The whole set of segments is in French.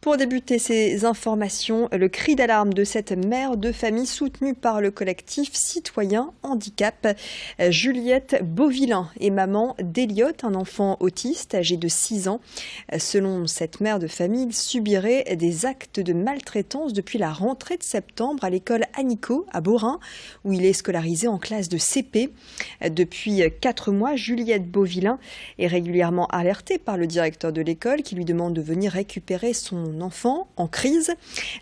Pour débuter ces informations, le cri d'alarme de cette mère de famille soutenue par le collectif Citoyen Handicap. Juliette Beauvillain est maman d'Eliott, un enfant autiste âgé de 6 ans. Selon cette mère de famille, il subirait des actes de maltraitance depuis la rentrée de septembre à l'école Anico à Beaurain, où il est scolarisé en classe de CP. Depuis 4 mois, Juliette Beauvillain est régulièrement alertée par le directeur de l'école qui lui demande de venir récupérer son enfant en crise.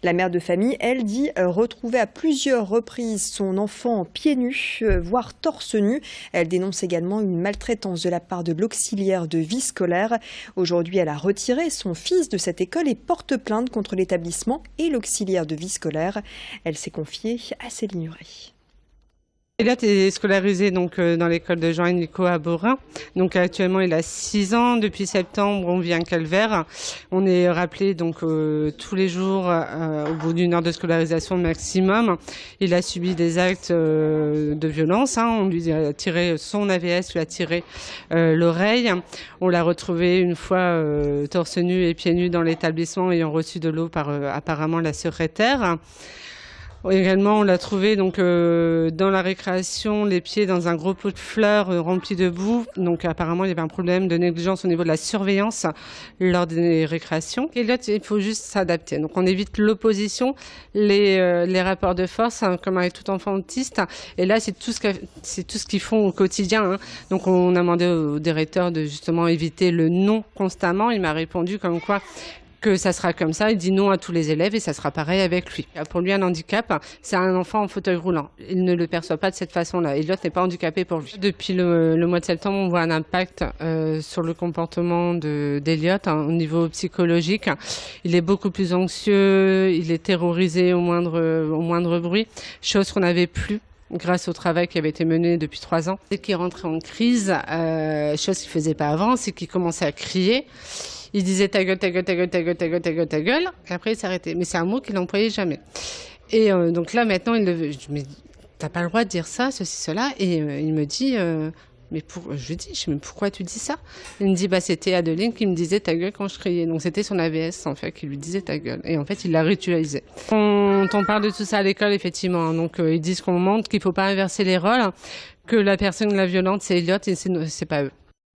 La mère de famille, elle, dit retrouver à plusieurs reprises son enfant pieds nus, voire torse nu. Elle dénonce également une maltraitance de la part de l'auxiliaire de vie scolaire. Aujourd'hui, elle a retiré son fils de cette école et porte plainte contre l'établissement et l'auxiliaire de vie scolaire. Elle s'est confiée à Céline Nuret. Eliott est scolarisé donc dans l'école de Jean Anico à Beaurain. Donc actuellement il a 6 ans. Depuis septembre on vit un calvaire. On est rappelé donc tous les jours au bout d'une heure de scolarisation maximum. Il a subi des actes de violence. On lui a tiré son AVS, lui a tiré l'oreille. On l'a retrouvé une fois torse nu et pieds nus dans l'établissement ayant reçu de l'eau par apparemment la secrétaire. Également, on l'a trouvé donc dans la récréation, les pieds dans un gros pot de fleurs rempli de boue. Donc apparemment, il y avait un problème de négligence au niveau de la surveillance lors des récréations. Eliott, il faut juste s'adapter. Donc on évite l'opposition, les rapports de force, comme avec tout enfant autiste. Et là, c'est tout ce qu'ils font au quotidien. Donc on a demandé au directeur de justement éviter le non constamment. Il m'a répondu comme quoi que ça sera comme ça, il dit non à tous les élèves et ça sera pareil avec lui. Pour lui, un handicap, c'est un enfant en fauteuil roulant. Il ne le perçoit pas de cette façon-là. Eliott n'est pas handicapé pour lui. Depuis le mois de septembre, on voit un impact sur le comportement d'Eliott au niveau psychologique. Il est beaucoup plus anxieux, il est terrorisé au moindre bruit, chose qu'on n'avait plus grâce au travail qui avait été mené depuis 3 ans. Dès qu'il rentrait en crise, chose qu'il ne faisait pas avant, c'est qu'il commençait à crier. Il disait ta gueule, ta gueule, ta gueule, ta gueule, ta gueule, ta gueule, ta gueule. Et après, il s'arrêtait. Mais c'est un mot qu'il n'employait jamais. Et donc là, maintenant, je dis, mais t'as pas le droit de dire ça, ceci, cela. Et il me dit, je lui dis, mais pourquoi tu dis ça? Il me dit, c'était Adeline qui me disait ta gueule quand je criais. Donc c'était son AVS, en fait, qui lui disait ta gueule. Et en fait, il l'a ritualisé. On parle de tout ça à l'école, effectivement. Donc ils disent qu'on montre qu'il faut pas inverser les rôles, que la personne la violente, c'est Eliott et c'est pas eux.